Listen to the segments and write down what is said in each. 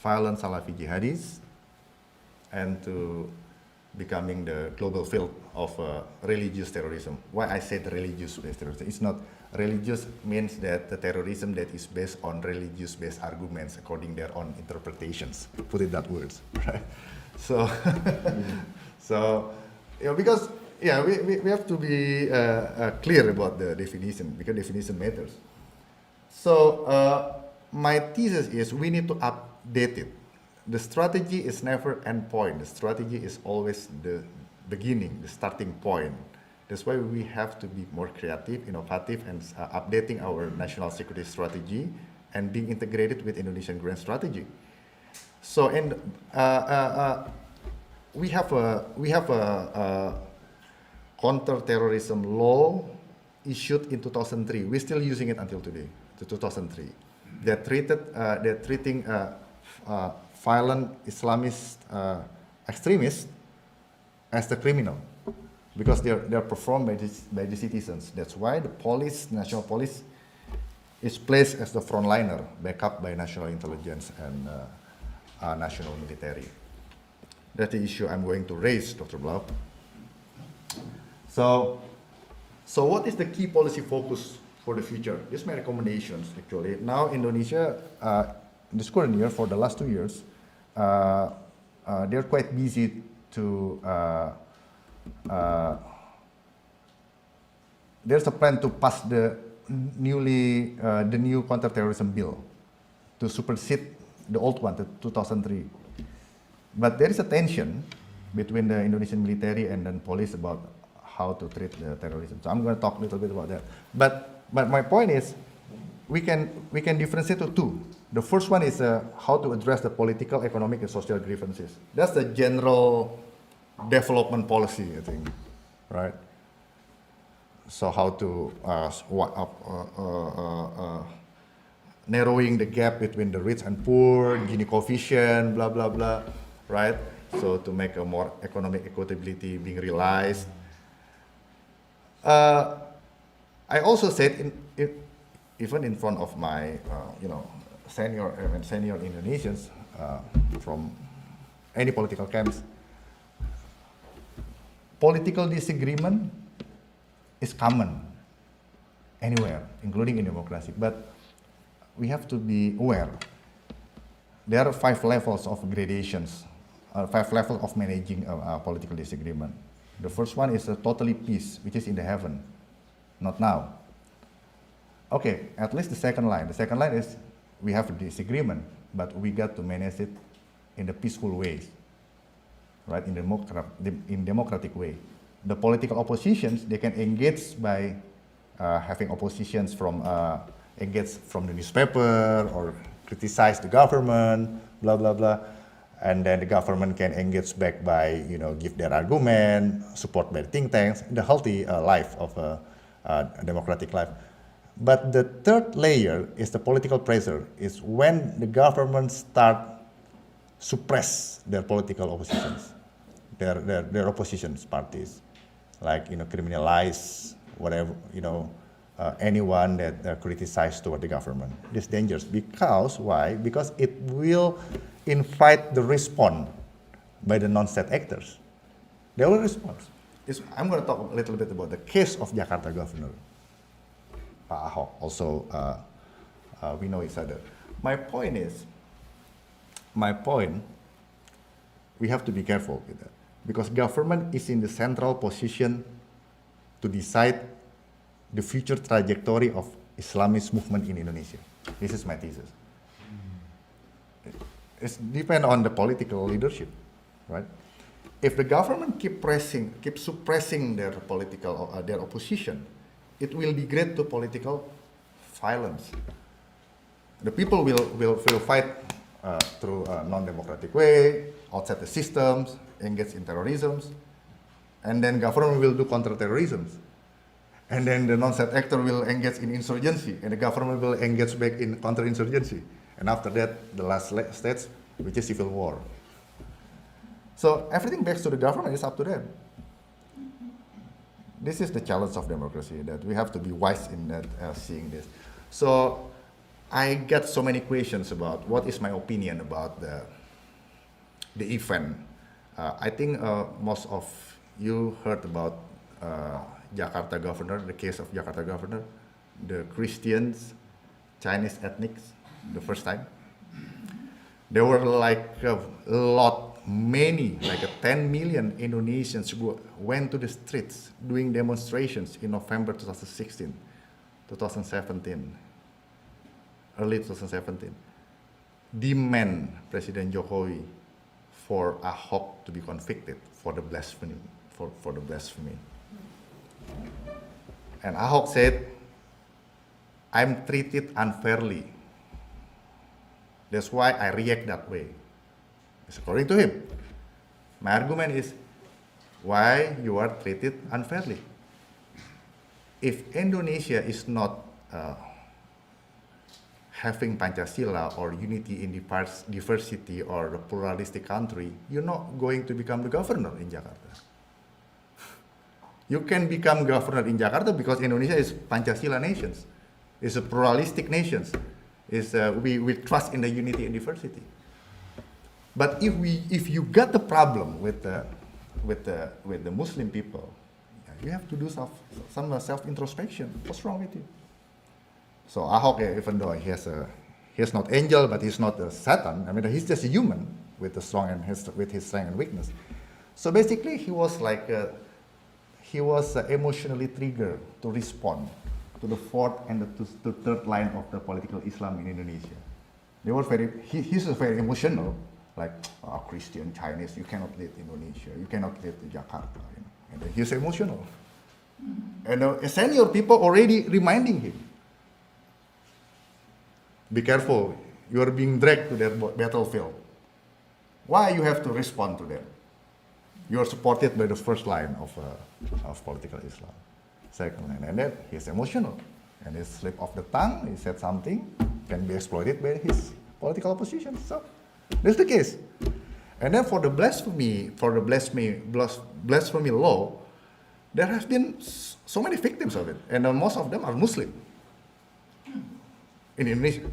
violent Salafi jihadis and to becoming the global field of religious terrorism. Why I said religious-based terrorism? It's not religious means that the terrorism that is based on religious-based arguments according their own interpretations. Put it that words, right? So, so because we have to be clear about the definition because definition matters. So my thesis is we need to update it. The strategy is never end point. The strategy is always the beginning, the starting point. That's why we have to be more creative, innovative, and updating our national security strategy and being integrated with Indonesian grand strategy. So, and we have a counter-terrorism law issued in 2003. We're still using it until today, to 2003. They're treating violent Islamist extremists as the criminal because they're performed by the citizens. That's why the police, national police, is placed as the frontliner, backed up by national intelligence and national military. That's the issue I'm going to raise, Dr. Blau. So what is the key policy focus for the future? This is my recommendations, actually. Now, Indonesia, this current year, for the last 2 years, they're quite busy to, there's a plan to pass the new counterterrorism bill to supersede the old one, the 2003. But there is a tension between the Indonesian military and then police about how to treat the terrorism. So I'm going to talk a little bit about that. But my point is, we can differentiate to two. The first one is how to address the political, economic, and social grievances. That's the general development policy, I think, right? So how to narrowing the gap between the rich and poor, Gini coefficient, blah blah blah, right? So to make a more economic equitability being realized. I also said, even in front of my, senior Indonesians from any political camps, political disagreement is common anywhere, including in democracy. But we have to be aware. There are 5 levels of gradations, 5 levels of managing political disagreement. The first one is totally peace, which is in the heaven, not now. Okay, at least the second line. The second line is we have a disagreement, but we got to manage it in the peaceful ways, right? In democratic way. The political oppositions, they can engage by having oppositions from engage from the newspaper or criticize the government, blah blah blah. And then the government can engage back by, give their argument, support by think tanks, the healthy life of a democratic life. But the third layer is the political pressure, is when the government start suppress their political oppositions, their oppositions parties, like, criminalize whatever, anyone that criticize toward the government. It's dangerous because, why? Because it will invite the response by the non-state actors. They will respond. I'm going to talk a little bit about the case of Jakarta Governor, Pak Ahok. Also, we know each other. My point, we have to be careful with that. Because government is in the central position to decide the future trajectory of Islamist movement in Indonesia. This is my thesis. It depends on the political leadership, right? If the government keep suppressing their political, their opposition, it will degrade to political violence. The people will fight through a non-democratic way, outside the systems, engage in terrorism, and then government will do counter-terrorism. And then the non-state actor will engage in insurgency, and the government will engage back in counter-insurgency. And after that, the last stage, which is civil war. So everything back to the government is up to them. This is the challenge of democracy, that we have to be wise in that, seeing this. So I get so many questions about what is my opinion about the event. I think most of you heard about Jakarta governor, the case of Jakarta governor, the Christians, Chinese ethnics, the first time. There were like a lot, many, like 10 million Indonesians who went to the streets doing demonstrations in November 2016, 2017, early 2017, demand President Jokowi for Ahok to be convicted for the blasphemy, for the blasphemy. And Ahok said, I'm treated unfairly. That's why I react that way. It's according to him. My argument is why you are treated unfairly. If Indonesia is not having Pancasila or unity in diversity or a pluralistic country, you're not going to become the governor in Jakarta. You can become governor in Jakarta because Indonesia is Pancasila nations. It's a pluralistic nations. We trust in the unity and diversity. But if you got the problem with the Muslim people, you have to do some self introspection. What's wrong with you? So Ahok, even though he's not angel, but he's not a Satan. I mean, he's just a human with his strength and weakness. So basically, he was emotionally triggered to respond to the fourth and the third line of the political Islam in Indonesia. They were he's very emotional, like, Christian, Chinese, you cannot lead Indonesia, you cannot lead Jakarta, and then he's emotional. And senior people already reminding him, be careful, you are being dragged to their battlefield. Why you have to respond to them? You are supported by the first line of political Islam. Second line, and then he's emotional, and he slip off the tongue. He said something can be exploited by his political opposition. So that's the case. And then for the blasphemy law, there has been so many victims of it, and most of them are Muslim in Indonesia.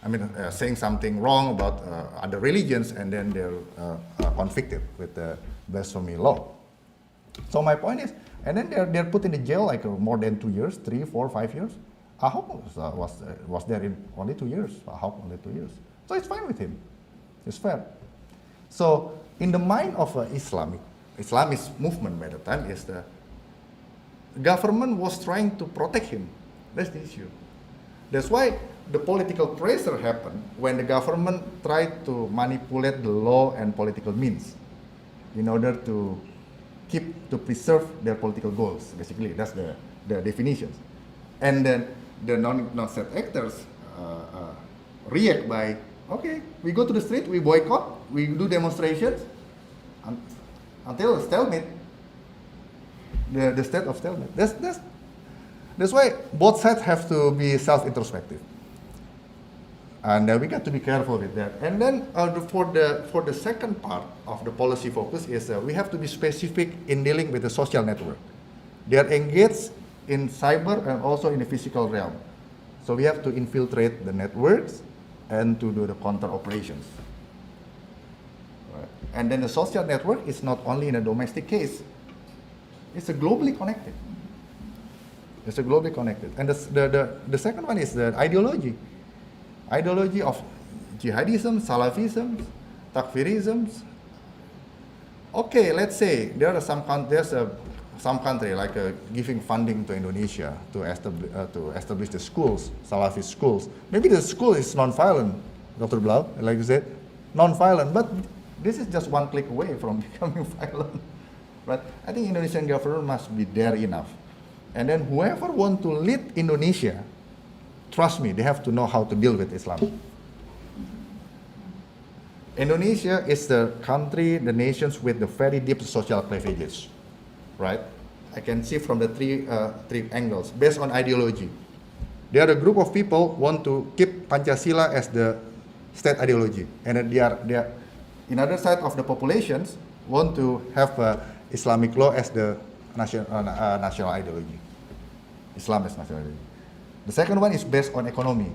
I mean, saying something wrong about other religions, and then they're convicted with the blasphemy law. So my point is, and then they're put in the jail like more than 2 years, 3, 4, 5 years. Ahok was there in only 2 years. Ahok only 2 years. So it's fine with him. It's fair. So in the mind of Islamist movement by the time is the government was trying to protect him. That's the issue. That's why the political pressure happened when the government tried to manipulate the law and political means in order to preserve their political goals. Basically, that's the definitions. And then the non-state actors react by, okay, we go to the street, we boycott, we do demonstrations until stalemate, the state of stalemate. That's why both sides have to be self-introspective. And we got to be careful with that. And then for the second part of the policy focus is we have to be specific in dealing with the social network. They are engaged in cyber and also in the physical realm. So we have to infiltrate the networks and to do the counter operations. Right. And then the social network is not only in a domestic case, it's globally connected. It's globally connected. And the second one is the ideology. Ideology of jihadism, salafism, takfirism. Okay, let's say there's some country like giving funding to Indonesia to establish the schools, Salafist schools. Maybe the school is non-violent, Dr. Blau, like you said, non-violent, but this is just one click away from becoming violent. Right? I think Indonesian government must be there enough. And then whoever want to lead Indonesia, trust me, they have to know how to deal with Islam. Indonesia is the country, the nations with the very deep social cleavages, right? I can see from the three angles based on ideology. There are a group of people want to keep Pancasila as the state ideology, and then they are in other side of the populations want to have Islamic law as the national ideology. Islam as national ideology. The second one is based on economy.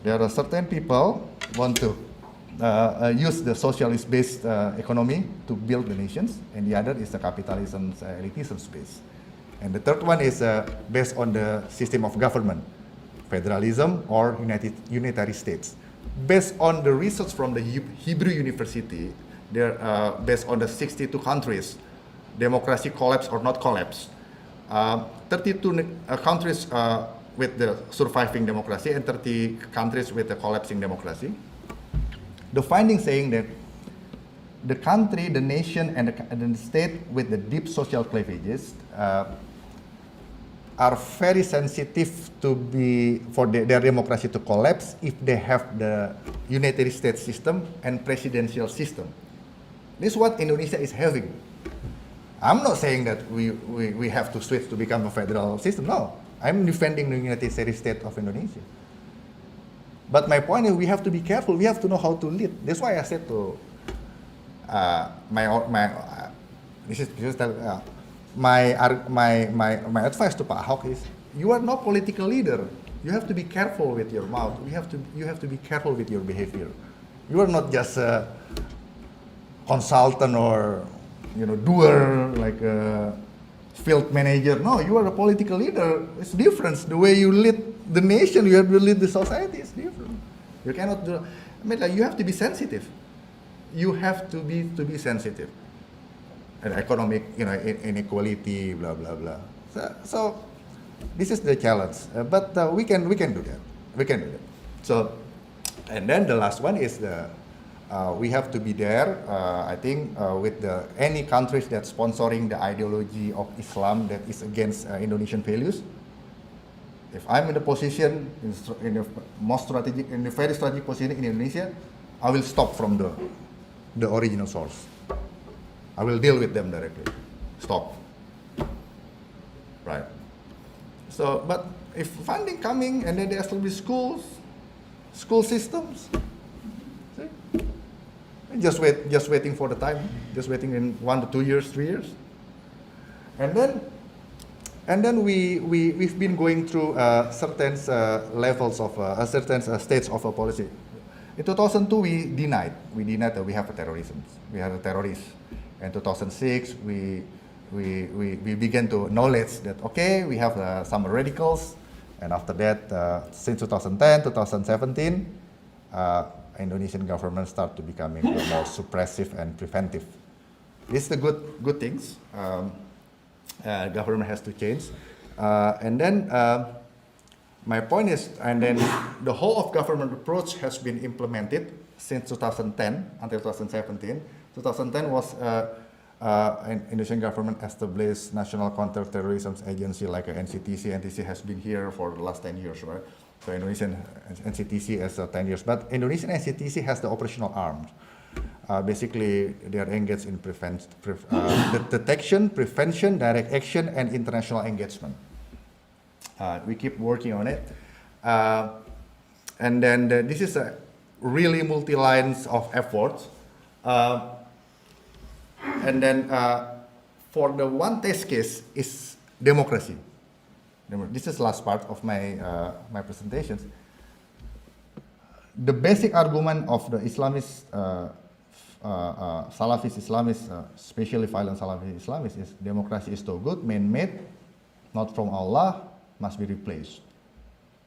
There are certain people want to use the socialist-based economy to build the nations, and the other is the capitalism, elitism space. And the third one is based on the system of government, federalism or unitary states. Based on the research from the Hebrew University, they're based on the 62 countries, democracy collapse or not collapse. 32 countries with the surviving democracy and 30 countries with the collapsing democracy. The findings saying that the country, the nation, and the state with the deep social cleavages are very sensitive to for their democracy to collapse if they have the unitary state system and presidential system. This is what Indonesia is having. I'm not saying that we have to switch to become a federal system. No, I'm defending the unitary state of Indonesia. But my point is we have to be careful. We have to know how to lead. That's why I said to my advice to Pak Ahok is you are not political leader. You have to be careful with your mouth. You have to be careful with your behavior. You are not just a consultant or doer like a field manager. No, you are a political leader. It's different. The way you lead the nation, you have to lead the society. It's different. You cannot do. I mean, like, you have to be sensitive. You have to be sensitive. And economic, inequality, blah blah blah. So this is the challenge. But we can do that. We can do that. So, and then the last one is we have to be there. I think with any countries that sponsoring the ideology of Islam that is against Indonesian values. If I'm in the position in the very strategic position in Indonesia, I will stop from the original source. I will deal with them directly. Stop. Right. So, but if funding coming and then they establish schools, school systems, see? Just waiting for the time, just waiting in 1 to 2 years, 3 years, and then we've been going through certain levels of certain states of a policy. In 2002, we denied that we have a terrorism. We had a terrorist. In 2006, we began to acknowledge that okay, we have some radicals, and after that, since 2010, 2017, Indonesian government start to becoming more suppressive and preventive. This is the good things. Government has to change, and then my point is, and then the whole of government approach has been implemented since 2010 until 2017. 2010 was Indonesian government established National Counterterrorism Agency like a NCTC. NCTC has been here for the last 10 years, right? So Indonesian NCTC has 10 years, but Indonesian NCTC has the operational arms. Basically, they are engaged in detection, prevention, direct action, and international engagement. We keep working on it, and then this is a really multi-lines of efforts. And then for the one test case is democracy. This is the last part of my presentations. The basic argument of the Islamist, Salafist Islamists, especially violent Salafist Islamists, is democracy is too good, man-made, not from Allah, must be replaced.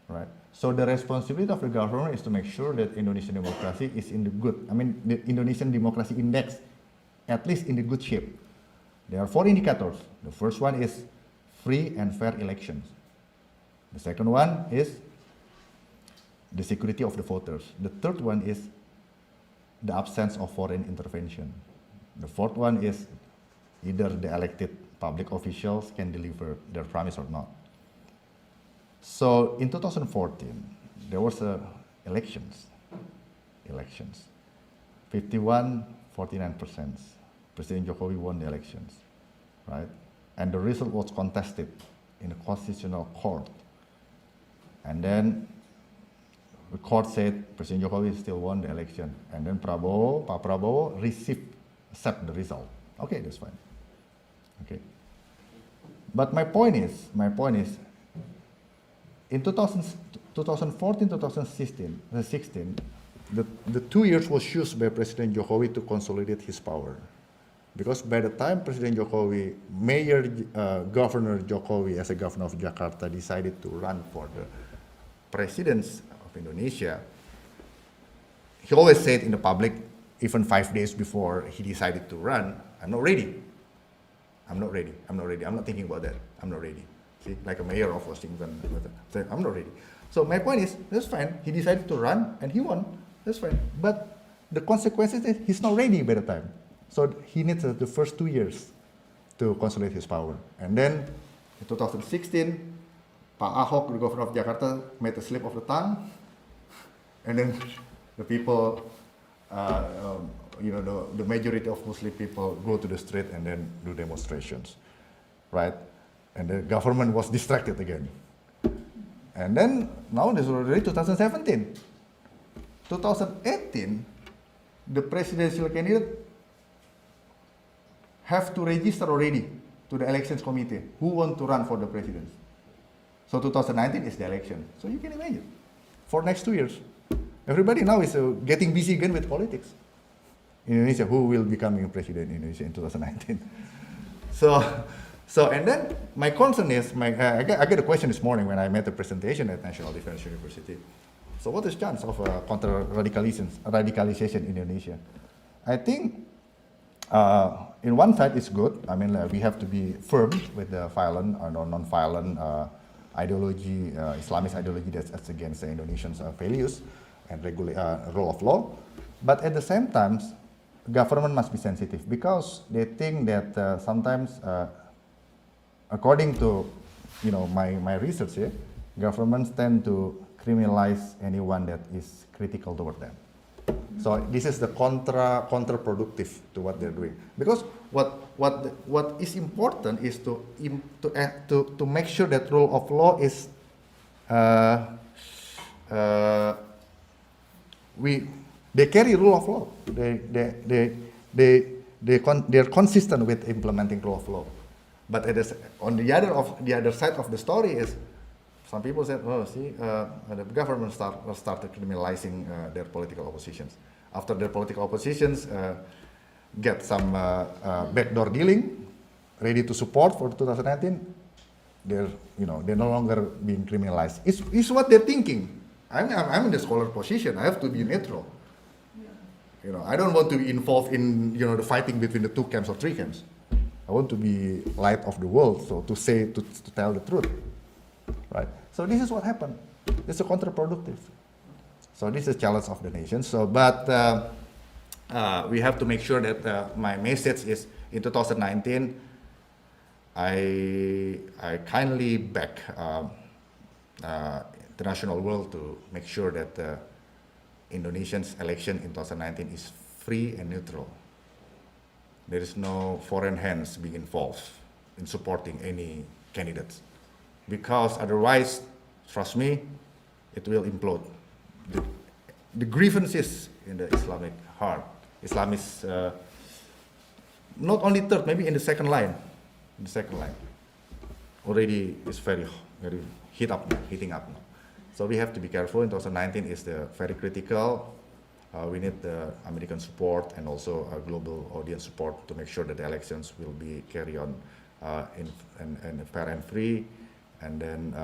Right? So the responsibility of the government is to make sure that Indonesian democracy is in the good. I mean, the Indonesian democracy index, at least in the good shape. There are 4 indicators. The first one is free and fair elections. The second one is the security of the voters. The third one is the absence of foreign intervention. The fourth one is either the elected public officials can deliver their promise or not. So in 2014, there was elections. 51, 49%. President Jokowi won the elections, right? And the result was contested in the constitutional court. And then the court said President Jokowi still won the election. And then Pak Prabowo accept the result. Okay, that's fine. Okay. But my point is, in 2014, 2016, the 2 years was used by President Jokowi to consolidate his power. Because by the time President Jokowi, Governor Jokowi as a governor of Jakarta decided to run for the presidency of Indonesia, he always said in the public, even 5 days before he decided to run, I'm not ready. I'm not ready. I'm not ready. I'm not thinking about that. I'm not ready. See, like a mayor of Washington said, I'm not ready. So my point is, that's fine. He decided to run and he won. That's fine. But the consequences is he's not ready by the time. So he needs the first 2 years to consolidate his power. And then in 2016, Pak Ahok, the governor of Jakarta, made a slip of the tongue. And then the people, the majority of Muslim people go to the street and then do demonstrations, right? And the government was distracted again. And then now this is already 2017. 2018, the presidential candidate have to register already to the elections committee who want to run for the presidency. So 2019 is the election. So you can imagine, for next 2 years, everybody now is getting busy again with politics. In Indonesia, who will becoming president in Indonesia in 2019? So and then my concern is, I get a question this morning when I made a presentation at National Defense University. So what is the chance of radicalization in Indonesia? I think in one side it's good. I mean, we have to be firm with the violent or non-violent ideology, Islamist ideology that's against the Indonesians' values and rule of law. But at the same time, government must be sensitive because they think that sometimes, according to my research here, governments tend to criminalize anyone that is critical toward them. So this is the counterproductive to what they're doing. Because what is important is to make sure that rule of law is they carry rule of law. They're consistent with implementing rule of law. But on the other side of the story is, some people said, the government started criminalizing their political oppositions. After their political oppositions get some backdoor dealing, ready to support for 2019, they're no longer being criminalized. It's what they're thinking. I'm in the scholar position. I have to be neutral. I don't want to be involved in the fighting between the 2 camps or 3 camps. I want to be light of the world, so to tell the truth, right? So this is what happened. It's a counterproductive. So this is a challenge of the nation. So, but we have to make sure that my message is in 2019. I kindly back the national world to make sure that Indonesia's election in 2019 is free and neutral. There is no foreign hands being involved in supporting any candidates, because otherwise, trust me, it will implode. The grievances in the Islamic heart, Islamists, not only third, maybe in the second line. In the second line, already is very heating up now. So we have to be careful. In 2019 is very critical. We need the American support and also global audience support to make sure that the elections will be carried on in fair and free. And then,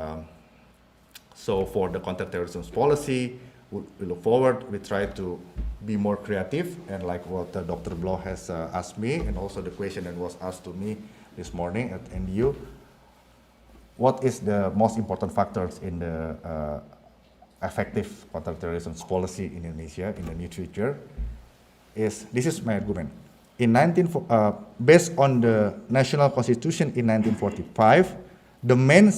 so for the counterterrorism policy, we look forward. We try to be more creative, and like what Dr. Bloh has asked me, and also the question that was asked to me this morning at NDU. What is the most important factors in the effective counterterrorism policy in Indonesia in the near future? This is my argument. Based on the national constitution in 1945, the main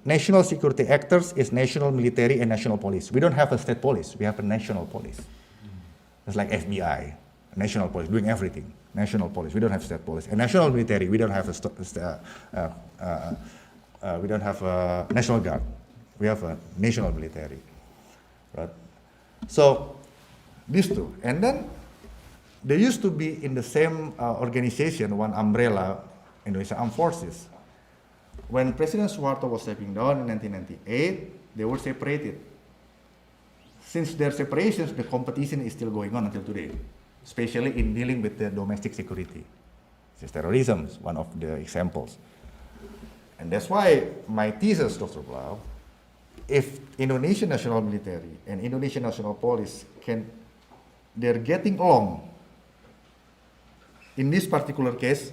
national security actors is national military and national police. We don't have a state police, we have a national police. It's like FBI, national police, doing everything. National police, we don't have state police. And national military, we don't have a national guard. We have a national military, right? So these two, and then they used to be in the same organization, one umbrella, Indonesian Armed Forces. When President Suharto was stepping down in 1998, they were separated. Since their separations, the competition is still going on until today, especially in dealing with the domestic security. This terrorism is one of the examples. And that's why my thesis, Dr. Blau, if Indonesian National Military and Indonesian National Police they're getting along, in this particular case,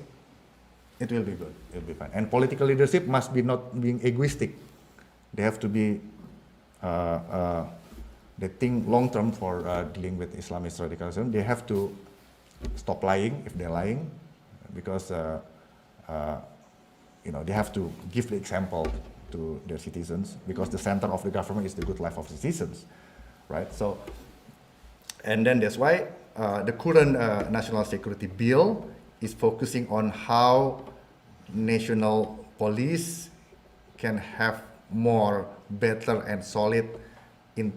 it will be good, it will be fine. And political leadership must be not being egoistic. They have to be, they think long term for dealing with Islamist radicalism. They have to stop lying if they're lying, because they have to give the example to their citizens, because the center of the government is the good life of citizens, right? So, and then that's why the current national security bill is focusing on how national police can have more better and solid in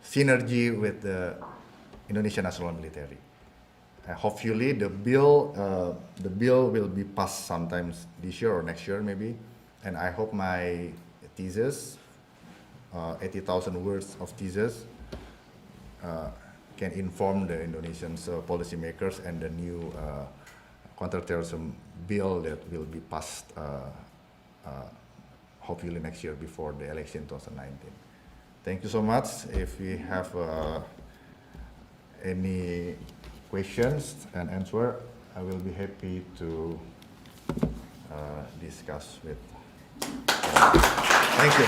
synergy with the Indonesian National Military. Hopefully the bill will be passed sometimes this year or next year maybe, and I hope my thesis, 80,000 words of thesis, can inform the Indonesian policymakers and the new counterterrorism bill that will be passed hopefully next year before the election 2019. Thank you so much. If we have any questions and answer, I will be happy to discuss with. Thank you.